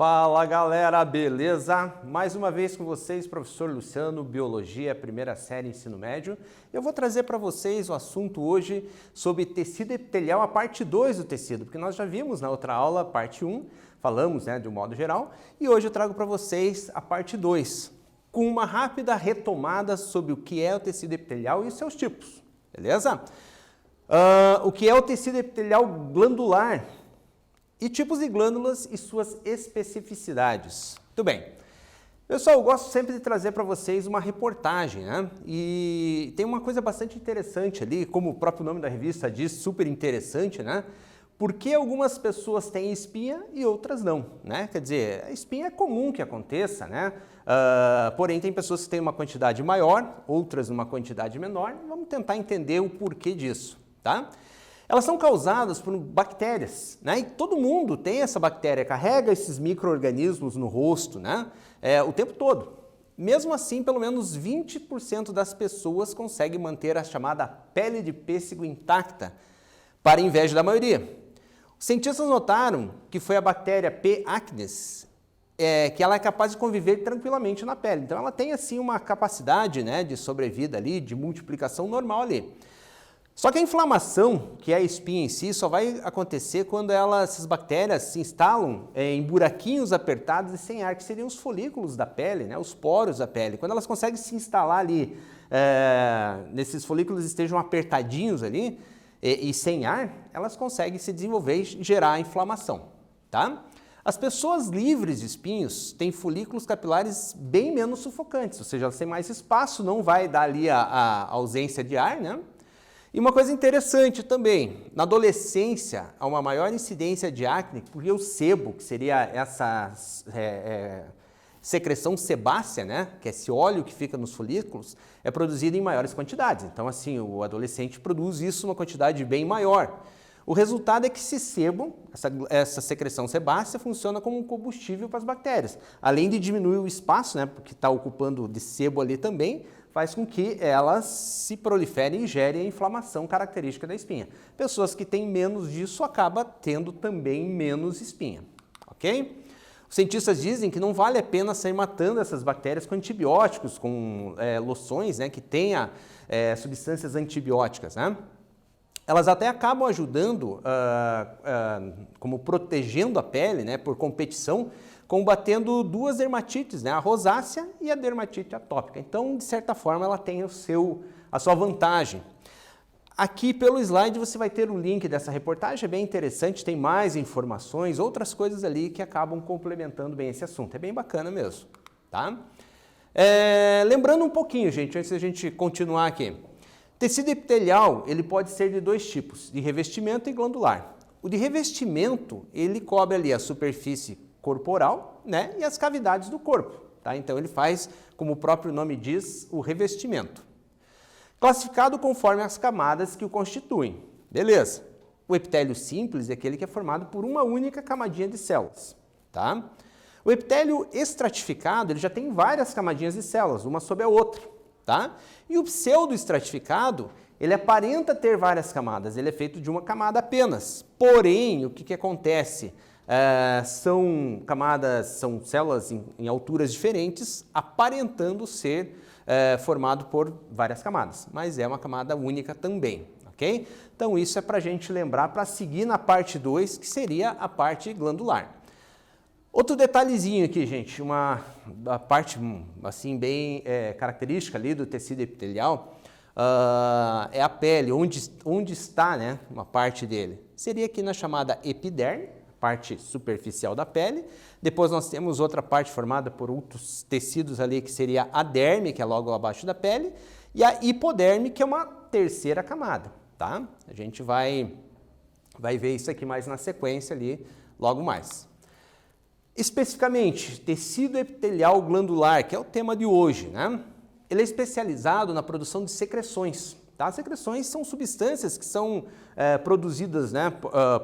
Fala galera, beleza? Mais uma vez com vocês, professor Luciano, Biologia, primeira série, ensino médio. Eu vou trazer para vocês o assunto hoje sobre tecido epitelial, a parte 2 do tecido, porque nós já vimos na outra aula, parte 1, falamos de um modo geral, e hoje eu trago para vocês a parte 2, com uma rápida retomada sobre o que é o tecido epitelial e os seus tipos, beleza? O que é o tecido epitelial glandular? E tipos de glândulas e suas especificidades. Muito bem. Pessoal, eu gosto sempre de trazer para vocês uma reportagem, né? E tem uma coisa bastante interessante ali, como o próprio nome da revista diz, super interessante, né? Porque algumas pessoas têm espinha e outras não, né? Quer dizer, a espinha é comum que aconteça, né? Porém, tem pessoas que têm uma quantidade maior, outras numa quantidade menor. Vamos tentar entender o porquê disso, tá? Elas são causadas por bactérias, né? E todo mundo tem essa bactéria, carrega esses micro-organismos no rosto, né? O tempo todo. Mesmo assim, pelo menos 20% das pessoas conseguem manter a chamada pele de pêssego intacta, para inveja da maioria. Os cientistas notaram que foi a bactéria P. acnes que ela é capaz de conviver tranquilamente na pele. Então, ela tem assim uma capacidade, né, de sobrevida ali, de multiplicação normal ali. Só que a inflamação, que é a espinha em si, só vai acontecer quando essas bactérias se instalam em buraquinhos apertados e sem ar, que seriam os folículos da pele, né, os poros da pele. Quando elas conseguem se instalar ali, nesses folículos estejam apertadinhos ali e sem ar, elas conseguem se desenvolver e gerar inflamação, tá? As pessoas livres de espinhos têm folículos capilares bem menos sufocantes, ou seja, elas têm mais espaço, não vai dar ali a ausência de ar, né? E uma coisa interessante também, na adolescência há uma maior incidência de acne, porque o sebo, que seria essa secreção sebácea, né, que é esse óleo que fica nos folículos, é produzido em maiores quantidades. Então, assim, o adolescente produz isso uma quantidade bem maior. O resultado é que esse sebo, essa secreção sebácea, funciona como um combustível para as bactérias. Além de diminuir o espaço, né, porque está ocupando de sebo ali também, faz com que elas se proliferem e gerem a inflamação característica da espinha. Pessoas que têm menos disso acabam tendo também menos espinha, ok? Os cientistas dizem que não vale a pena sair matando essas bactérias com antibióticos, com loções, né, que tenha substâncias antibióticas, né? Elas até acabam ajudando, como protegendo a pele, né, por competição, combatendo duas dermatites, né, a rosácea e a dermatite atópica. Então, de certa forma, ela tem a sua vantagem. Aqui pelo slide você vai ter o link dessa reportagem, é bem interessante, tem mais informações, outras coisas ali que acabam complementando bem esse assunto. É bem bacana mesmo, tá? Lembrando um pouquinho, gente, antes da gente continuar aqui. Tecido epitelial, ele pode ser de dois tipos, de revestimento e glandular. O de revestimento, ele cobre ali a superfície corporal, né, e as cavidades do corpo, tá? Então ele faz, como o próprio nome diz, o revestimento. Classificado conforme as camadas que o constituem. Beleza. O epitélio simples é aquele que é formado por uma única camadinha de células, tá? O epitélio estratificado, ele já tem várias camadinhas de células, uma sobre a outra, tá? E o pseudoestratificado, ele aparenta ter várias camadas, ele é feito de uma camada apenas. Porém, o que acontece? São células em alturas diferentes, aparentando ser formado por várias camadas, mas é uma camada única também, ok? Então isso é para a gente lembrar, para seguir na parte 2, que seria a parte glandular. Outro detalhezinho aqui, gente, a parte assim bem característica ali do tecido epitelial, é a pele, onde está, né, uma parte dele. Seria aqui na chamada epiderme, parte superficial da pele. Depois nós temos outra parte formada por outros tecidos ali, que seria a derme, que é logo abaixo da pele, e a hipoderme, que é uma terceira camada, tá? A gente vai ver isso aqui mais na sequência ali, logo mais. Especificamente, tecido epitelial glandular, que é o tema de hoje, né? Ele é especializado na produção de secreções. As secreções são substâncias que são produzidas, né,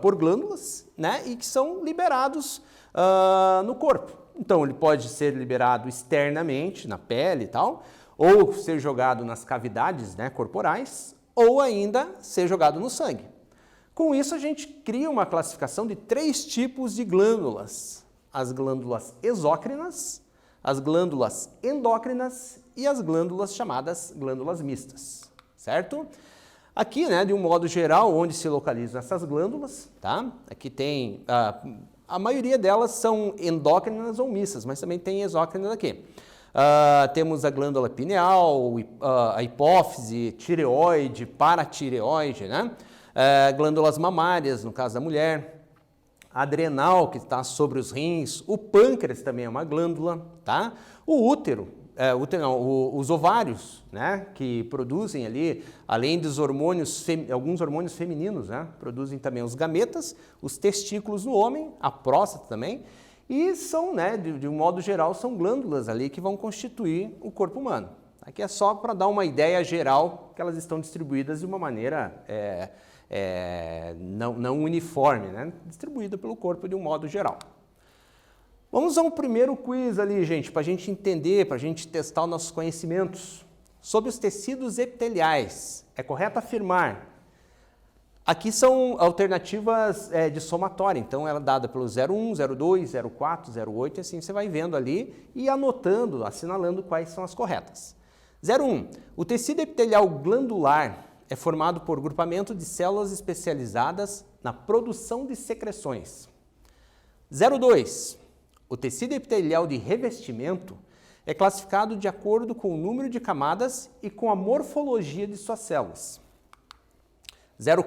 por glândulas, né, e que são liberados no corpo. Então, ele pode ser liberado externamente, na pele e tal, ou ser jogado nas cavidades, né, corporais, ou ainda ser jogado no sangue. Com isso, a gente cria uma classificação de 3 tipos de glândulas. as glândulas exócrinas, as glândulas endócrinas e as glândulas chamadas glândulas mistas, certo? Aqui, né, de um modo geral, onde se localizam essas glândulas, tá? Aqui tem, a maioria delas são endócrinas ou mistas, mas também tem exócrinas aqui. Temos a glândula pineal, a hipófise, tireoide, paratireoide, né? Glândulas mamárias, no caso da mulher, a adrenal, que está sobre os rins, o pâncreas também é uma glândula, tá? O útero, os ovários, né, que produzem ali, além dos hormônios, alguns hormônios femininos, né, produzem também os gametas, os testículos no homem, a próstata também, e são, né, de um modo geral, são glândulas ali que vão constituir o corpo humano. Aqui é só para dar uma ideia geral que elas estão distribuídas de uma maneira não uniforme, né, distribuída pelo corpo de um modo geral. Vamos ao primeiro quiz ali, gente, para a gente entender, para a gente testar os nossos conhecimentos. Sobre os tecidos epiteliais, é correto afirmar? Aqui são alternativas de somatória, então ela é dada pelo 01, 02, 04, 08, e assim você vai vendo ali e anotando, assinalando quais são as corretas. 01. O tecido epitelial glandular é formado por grupamento de células especializadas na produção de secreções. 02. O tecido epitelial de revestimento é classificado de acordo com o número de camadas e com a morfologia de suas células.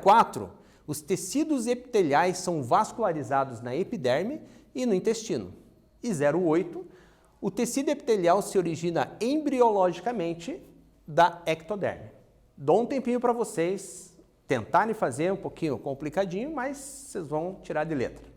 04. Os tecidos epiteliais são vascularizados na epiderme e no intestino. E 08. O tecido epitelial se origina embriologicamente da ectoderme. Dou um tempinho para vocês tentarem fazer, um pouquinho complicadinho, mas vocês vão tirar de letra.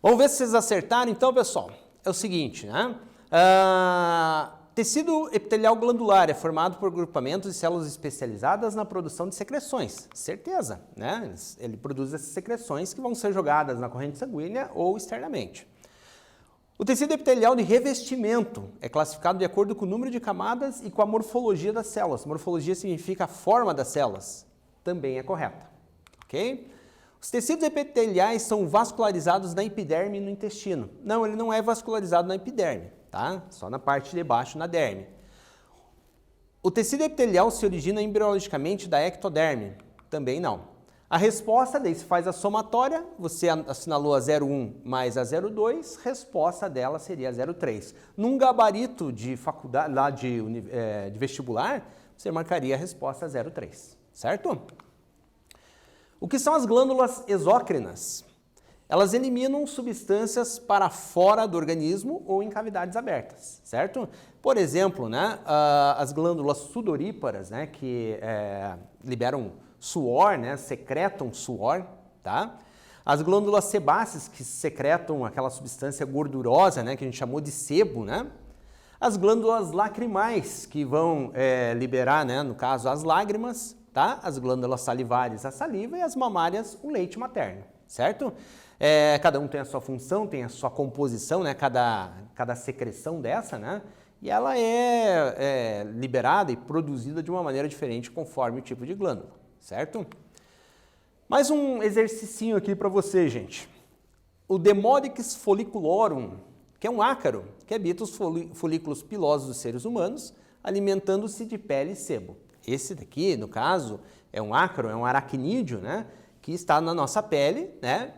Vamos ver se vocês acertaram, então, pessoal. É o seguinte, né? Tecido epitelial glandular é formado por grupamentos de células especializadas na produção de secreções. Certeza, né? Ele produz essas secreções que vão ser jogadas na corrente sanguínea ou externamente. O tecido epitelial de revestimento é classificado de acordo com o número de camadas e com a morfologia das células. Morfologia significa a forma das células. Também é correta, ok? Os tecidos epiteliais são vascularizados na epiderme e no intestino. Não, ele não é vascularizado na epiderme, tá? Só na parte de baixo, na derme. O tecido epitelial se origina embriologicamente da ectoderme. Também não. A resposta, daí se faz a somatória, você assinalou a 0,1 mais a 0,2, resposta dela seria a 0,3. Num gabarito de faculdade, lá de vestibular, você marcaria a resposta 0,3, certo? O que são as glândulas exócrinas? Elas eliminam substâncias para fora do organismo ou em cavidades abertas, certo? Por exemplo, né, as glândulas sudoríparas, né, que liberam suor, né, secretam suor, tá? As glândulas sebáceas, que secretam aquela substância gordurosa, né, que a gente chamou de sebo, né? As glândulas lacrimais, que vão liberar, né, no caso, as lágrimas, tá? As glândulas salivares, a saliva, e as mamárias, o leite materno, certo? Cada um tem a sua função, tem a sua composição, né? Cada secreção dessa, né? E ela é liberada e produzida de uma maneira diferente conforme o tipo de glândula, certo? Mais um exercicinho aqui para você, gente. O Demodix folliculorum, que é um ácaro que habita os folículos pilosos dos seres humanos, alimentando-se de pele e sebo. Esse daqui, no caso, é um ácaro, é um aracnídeo, né, que está na nossa pele, né,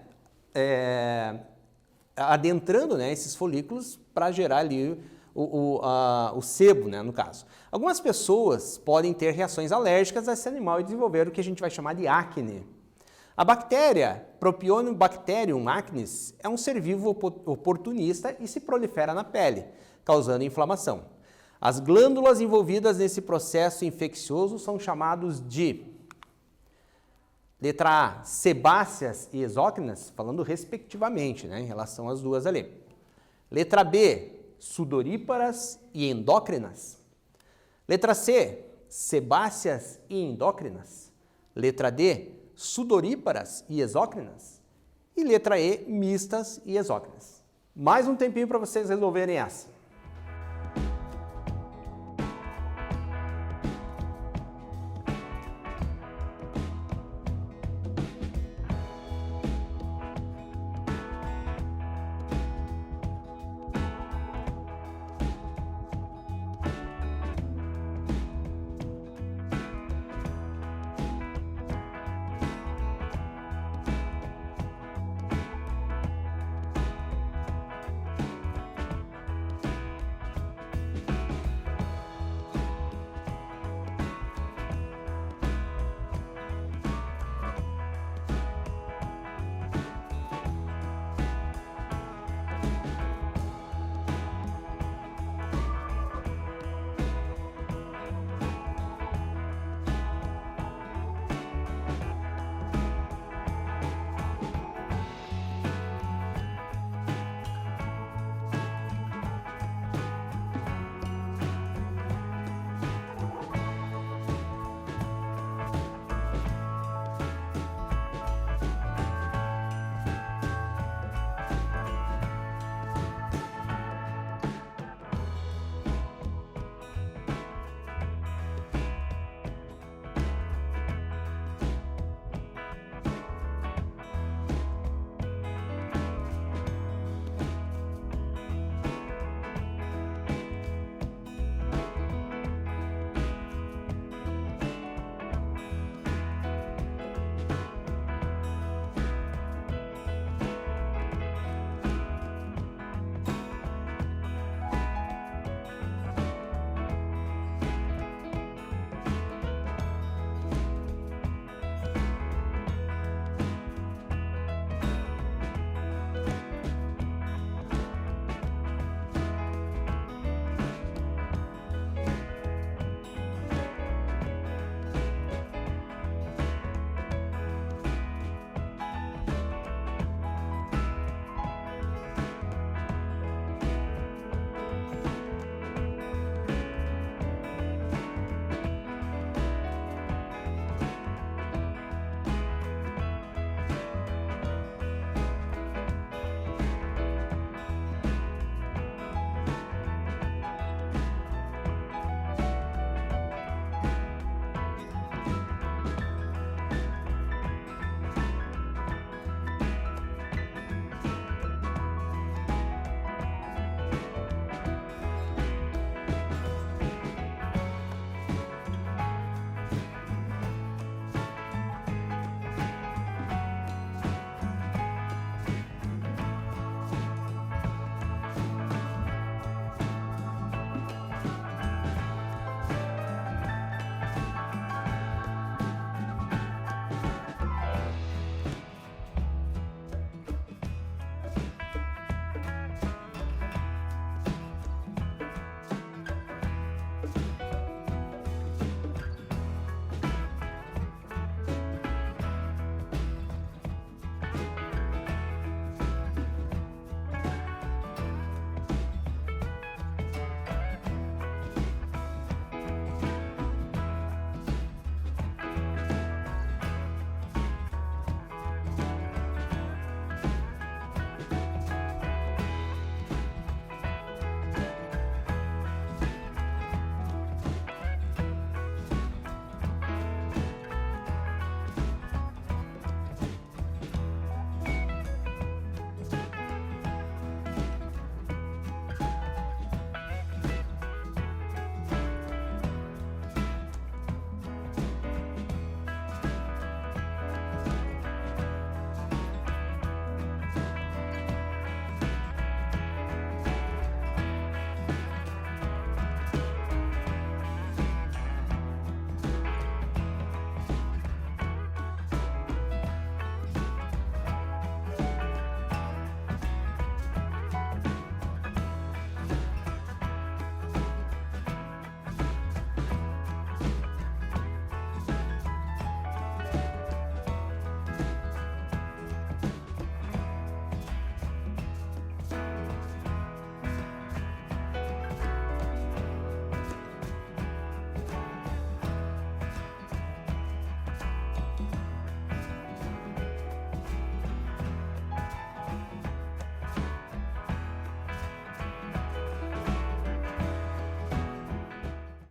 adentrando, né, esses folículos para gerar ali o sebo, né, no caso. Algumas pessoas podem ter reações alérgicas a esse animal e desenvolver o que a gente vai chamar de acne. A bactéria Propionibacterium acnes é um ser vivo oportunista e se prolifera na pele, causando inflamação. As glândulas envolvidas nesse processo infeccioso são chamados de letra A, sebáceas e exócrinas, falando respectivamente, né, em relação às duas ali. Letra B, sudoríparas e endócrinas. Letra C, sebáceas e endócrinas. Letra D, sudoríparas e exócrinas. E letra E, mistas e exócrinas. Mais um tempinho para vocês resolverem essa.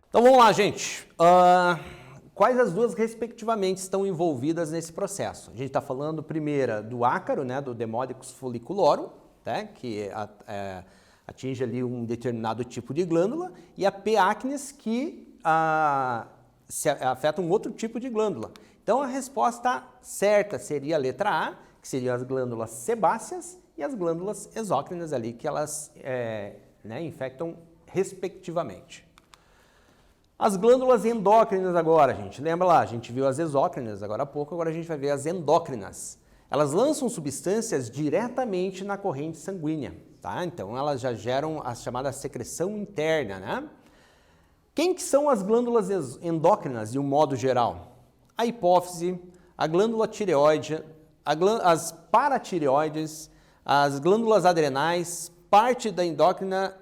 Então vamos lá, gente. Quais as duas, respectivamente, estão envolvidas nesse processo? A gente está falando, primeira, do ácaro, né, do Demodicus folliculorum, né, que atinge ali um determinado tipo de glândula, e a P. acnes, que afeta um outro tipo de glândula. Então a resposta certa seria a letra A, que seriam as glândulas sebáceas e as glândulas exócrinas ali, que elas infectam respectivamente. As glândulas endócrinas agora, gente, lembra lá, a gente viu as exócrinas agora há pouco, agora a gente vai ver as endócrinas. Elas lançam substâncias diretamente na corrente sanguínea, tá? Então elas já geram a chamada secreção interna, né? Quem que são as glândulas endócrinas de um modo geral? A hipófise, a glândula tireoide, as paratireoides, as glândulas adrenais, parte da endócrina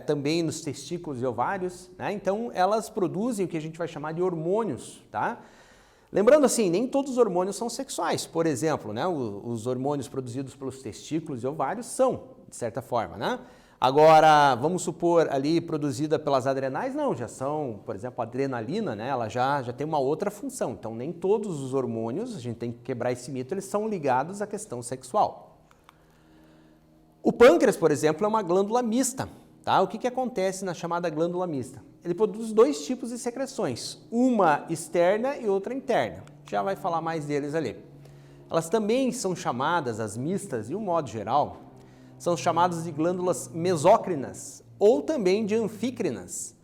também nos testículos e ovários, né? Então elas produzem o que a gente vai chamar de hormônios, tá? Lembrando assim, nem todos os hormônios são sexuais. Por exemplo, né, os hormônios produzidos pelos testículos e ovários são, de certa forma, né? Agora, vamos supor ali produzida pelas adrenais, não, já são, por exemplo, a adrenalina, né? Ela já tem uma outra função. Então nem todos os hormônios, a gente tem que quebrar esse mito, eles são ligados à questão sexual. O pâncreas, por exemplo, é uma glândula mista, tá? O que acontece na chamada glândula mista? Ele produz dois tipos de secreções, uma externa e outra interna. Já vai falar mais deles ali. Elas também são chamadas, as mistas, de um modo geral, são chamadas de glândulas mesócrinas ou também de anfícrinas.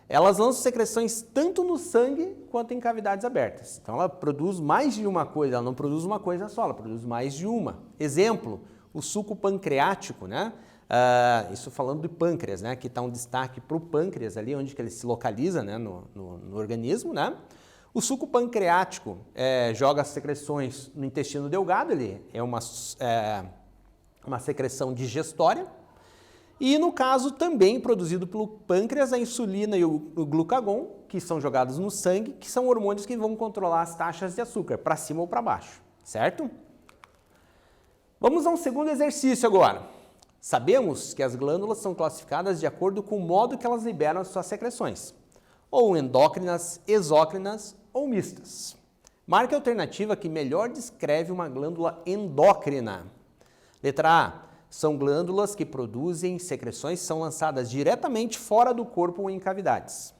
Elas lançam secreções tanto no sangue quanto em cavidades abertas. Então ela produz mais de uma coisa, ela não produz uma coisa só, ela produz mais de uma. Exemplo, o suco pancreático, né? Isso falando de pâncreas, né? Que está um destaque para o pâncreas ali, onde que ele se localiza, né? no organismo, né? O suco pancreático joga as secreções no intestino delgado, ele é uma secreção digestória. E no caso também produzido pelo pâncreas, a insulina e o glucagon, que são jogados no sangue, que são hormônios que vão controlar as taxas de açúcar, para cima ou para baixo, certo? Vamos a um segundo exercício agora. Sabemos que as glândulas são classificadas de acordo com o modo que elas liberam as suas secreções, ou endócrinas, exócrinas ou mistas. Marque a alternativa que melhor descreve uma glândula endócrina. Letra A. São glândulas que produzem secreções que são lançadas diretamente fora do corpo ou em cavidades.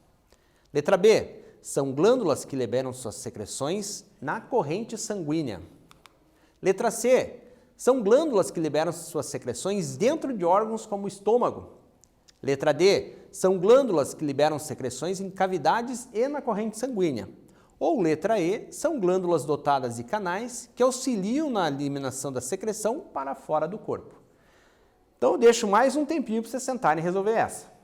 Letra B. São glândulas que liberam suas secreções na corrente sanguínea. Letra C. São glândulas que liberam suas secreções dentro de órgãos como o estômago. Letra D. São glândulas que liberam secreções em cavidades e na corrente sanguínea. Ou letra E. São glândulas dotadas de canais que auxiliam na eliminação da secreção para fora do corpo. Então eu deixo mais um tempinho para vocês sentarem e resolver essa.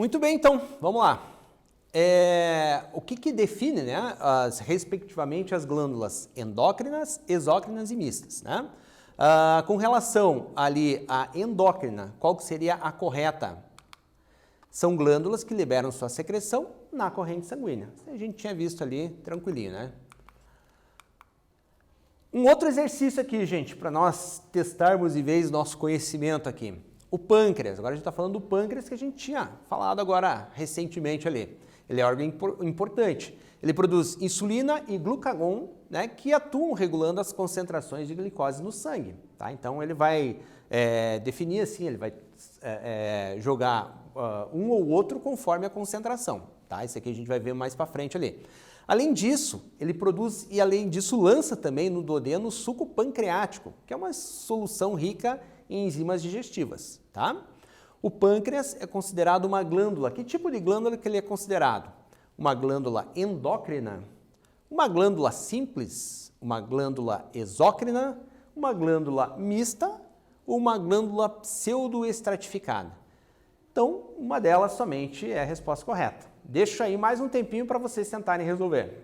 Muito bem, então, vamos lá. O que define, né, respectivamente, as glândulas endócrinas, exócrinas e mistas, né? Com relação ali à endócrina, qual que seria a correta? São glândulas que liberam sua secreção na corrente sanguínea. A gente tinha visto ali, tranquilinho, né? Um outro exercício aqui, gente, para nós testarmos de vez nosso conhecimento aqui. O pâncreas, agora a gente está falando do pâncreas que a gente tinha falado agora recentemente ali. Ele é órgão importante. Ele produz insulina e glucagon, né, que atuam regulando as concentrações de glicose no sangue. Tá? Então ele vai definir assim, ele vai jogar um ou outro conforme a concentração. Tá? Isso aqui a gente vai ver mais para frente ali. Além disso, ele produz e além disso lança também no duodeno suco pancreático, que é uma solução rica em enzimas digestivas. Tá? O pâncreas é considerado uma glândula. Que tipo de glândula que ele é considerado? Uma glândula endócrina, uma glândula simples, uma glândula exócrina, uma glândula mista, uma glândula pseudoestratificada. Então, uma delas somente é a resposta correta. Deixo aí mais um tempinho para vocês tentarem resolver.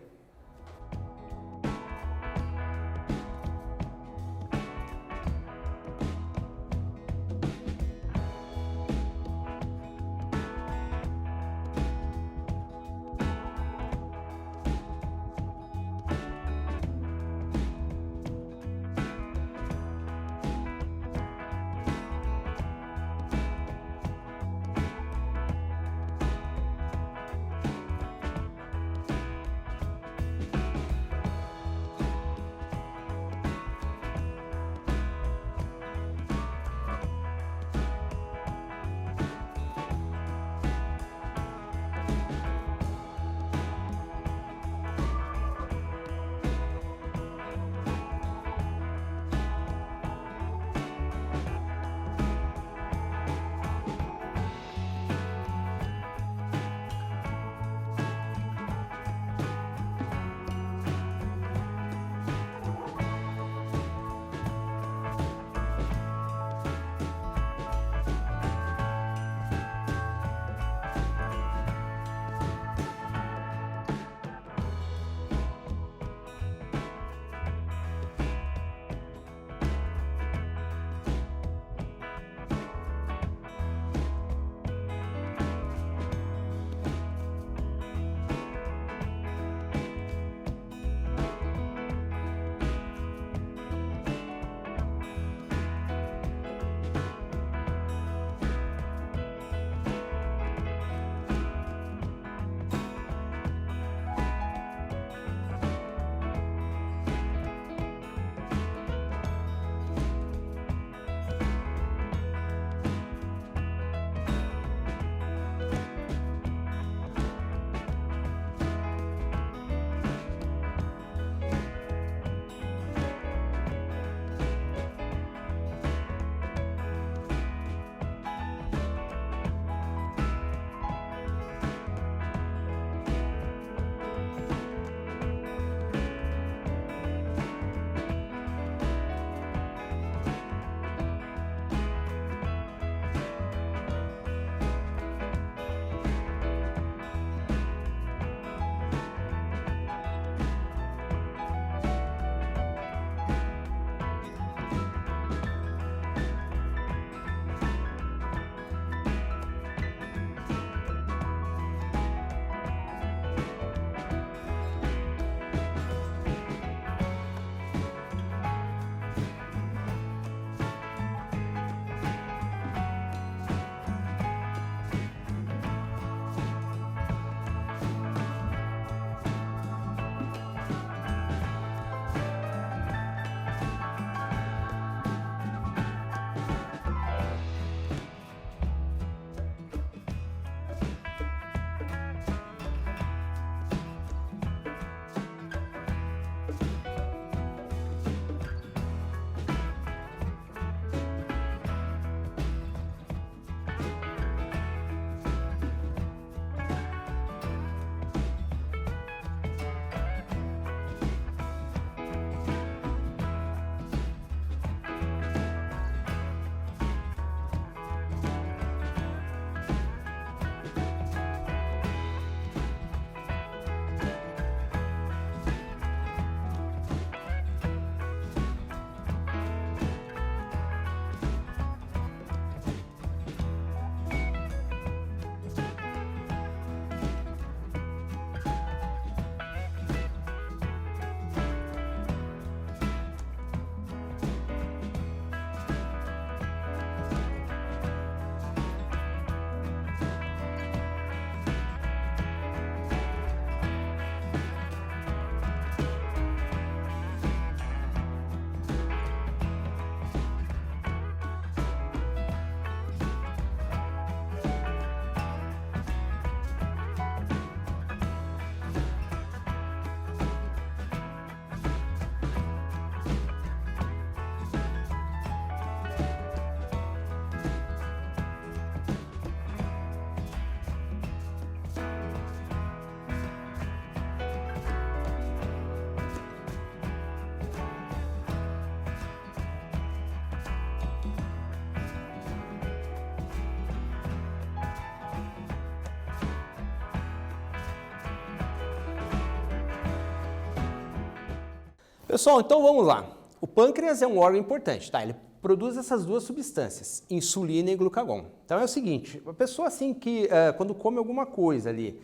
Pessoal, então vamos lá. O pâncreas é um órgão importante, tá? Ele produz essas duas substâncias, insulina e glucagon. Então é o seguinte, a pessoa assim que quando come alguma coisa ali,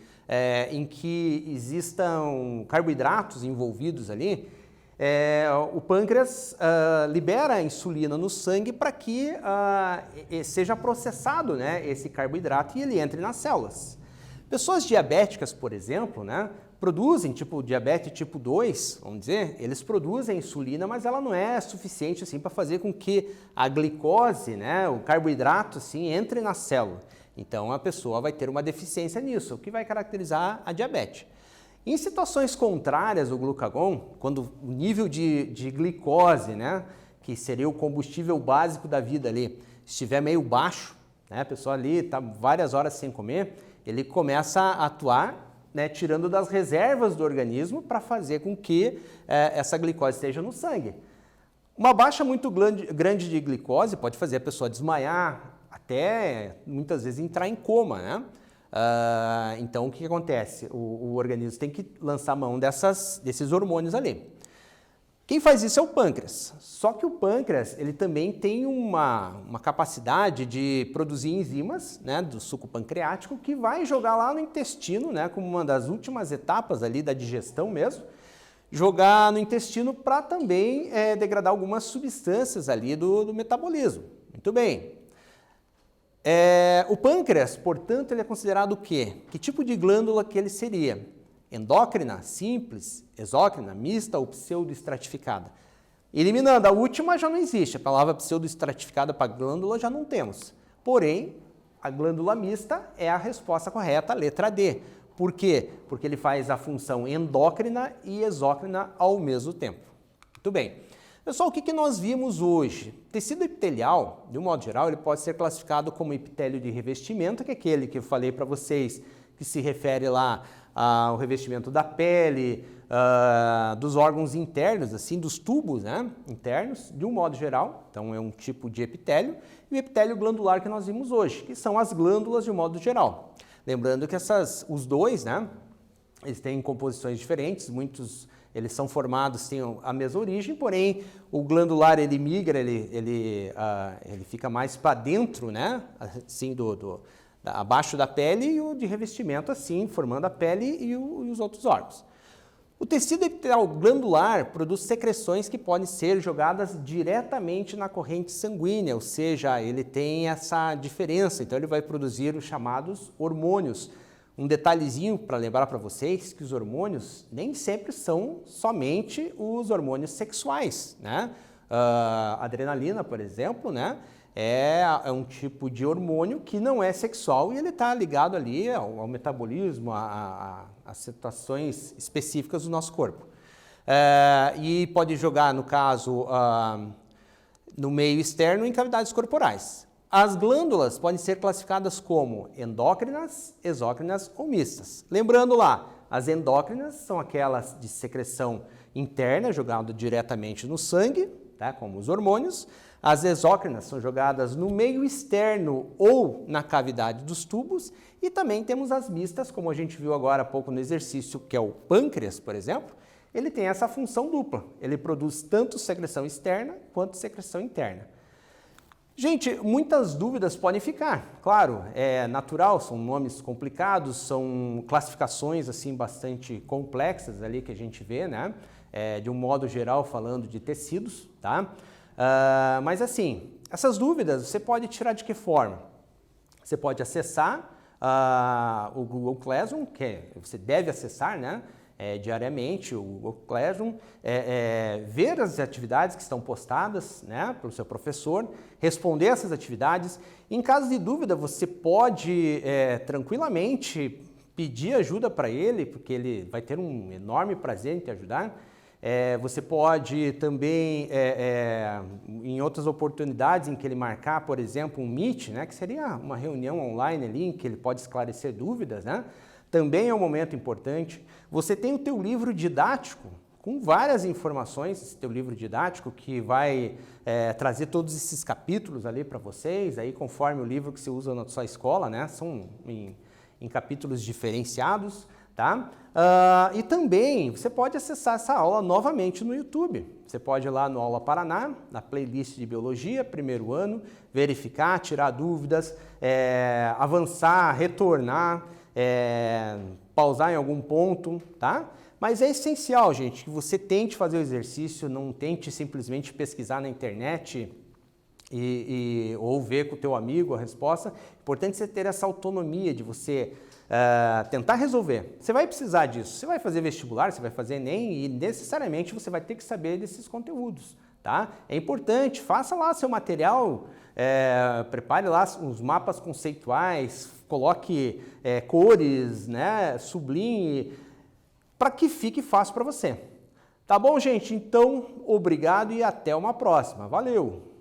em que existam carboidratos envolvidos ali, o pâncreas libera a insulina no sangue para que seja processado, né, esse carboidrato e ele entre nas células. Pessoas diabéticas, por exemplo, né, produzem, tipo diabetes tipo 2, vamos dizer, eles produzem insulina, mas ela não é suficiente assim para fazer com que a glicose, né, o carboidrato assim, entre na célula. Então a pessoa vai ter uma deficiência nisso, o que vai caracterizar a diabetes. Em situações contrárias ao glucagon, quando o nível de glicose, né, que seria o combustível básico da vida ali, estiver meio baixo, né, a pessoa ali está várias horas sem comer, ele começa a atuar, né, tirando das reservas do organismo para fazer com que essa glicose esteja no sangue. Uma baixa muito grande de glicose pode fazer a pessoa desmaiar, até muitas vezes entrar em coma, né? Então o que acontece? O organismo tem que lançar mão desses hormônios ali. Quem faz isso é o pâncreas. Só que o pâncreas ele também tem uma capacidade de produzir enzimas, né, do suco pancreático que vai jogar lá no intestino, né, como uma das últimas etapas ali da digestão mesmo, jogar no intestino para também degradar algumas substâncias ali do metabolismo. Muito bem. O pâncreas, portanto, ele é considerado o quê? Que tipo de glândula que ele seria? Endócrina, simples, exócrina, mista ou pseudoestratificada? Eliminando a última já não existe, a palavra pseudoestratificada para glândula já não temos. Porém, a glândula mista é a resposta correta, a letra D. Por quê? Porque ele faz a função endócrina e exócrina ao mesmo tempo. Muito bem. Pessoal, o que nós vimos hoje? Tecido epitelial, de um modo geral, ele pode ser classificado como epitélio de revestimento, que é aquele que eu falei para vocês, que se refere lá ao revestimento da pele, dos órgãos internos, assim, dos tubos, né, internos, de um modo geral. Então, é um tipo de epitélio. E o epitélio glandular que nós vimos hoje, que são as glândulas de um modo geral. Lembrando que os dois, né, eles têm composições diferentes, muitos eles são formados, têm a mesma origem, porém o glandular ele migra, ele fica mais para dentro, né, assim, abaixo da pele, e o de revestimento assim, formando a pele e os outros órgãos. O tecido epitelial glandular produz secreções que podem ser jogadas diretamente na corrente sanguínea, ou seja, ele tem essa diferença, então ele vai produzir os chamados hormônios. Um detalhezinho para lembrar para vocês que os hormônios nem sempre são somente os hormônios sexuais, né? A adrenalina, por exemplo, né? É um tipo de hormônio que não é sexual e ele está ligado ali ao metabolismo, a situações específicas do nosso corpo. E pode jogar, no caso, no meio externo em cavidades corporais. As glândulas podem ser classificadas como endócrinas, exócrinas ou mistas. Lembrando lá, as endócrinas são aquelas de secreção interna, jogada diretamente no sangue, tá? Como os hormônios. As exócrinas são jogadas no meio externo ou na cavidade dos tubos. E também temos as mistas, como a gente viu agora há pouco no exercício, que é o pâncreas, por exemplo. Ele tem essa função dupla. Ele produz tanto secreção externa quanto secreção interna. Gente, muitas dúvidas podem ficar. Claro, é natural, são nomes complicados, são classificações assim bastante complexas ali que a gente vê, né? De um modo geral falando de tecidos, tá? Mas assim, essas dúvidas você pode tirar de que forma? Você pode acessar o Google Classroom, que você deve acessar, né? Diariamente o Google Classroom, ver as atividades que estão postadas, né, pelo seu professor, responder essas atividades. Em caso de dúvida, você pode tranquilamente pedir ajuda para ele, porque ele vai ter um enorme prazer em te ajudar. Você pode também, em outras oportunidades em que ele marcar, por exemplo, um Meet, né, que seria uma reunião online ali, em que ele pode esclarecer dúvidas, né? Também é um momento importante. Você tem o teu livro didático, com várias informações, esse teu livro didático que vai trazer todos esses capítulos ali para vocês, aí conforme o livro que você usa na sua escola, né? São em capítulos diferenciados. tá? E também você pode acessar essa aula novamente no YouTube. Você pode ir lá no Aula Paraná, na playlist de Biologia, primeiro ano, verificar, tirar dúvidas, avançar, retornar, pausar em algum ponto, tá? Mas é essencial, gente, que você tente fazer o exercício, não tente simplesmente pesquisar na internet ou ver com o teu amigo a resposta. É importante você ter essa autonomia de você tentar resolver. Você vai precisar disso. Você vai fazer vestibular, você vai fazer Enem e necessariamente você vai ter que saber desses conteúdos, tá? É importante, faça lá seu material, prepare lá os mapas conceituais, coloque cores, né, sublinhe, para que fique fácil para você. Tá bom, gente? Então, obrigado e até uma próxima. Valeu!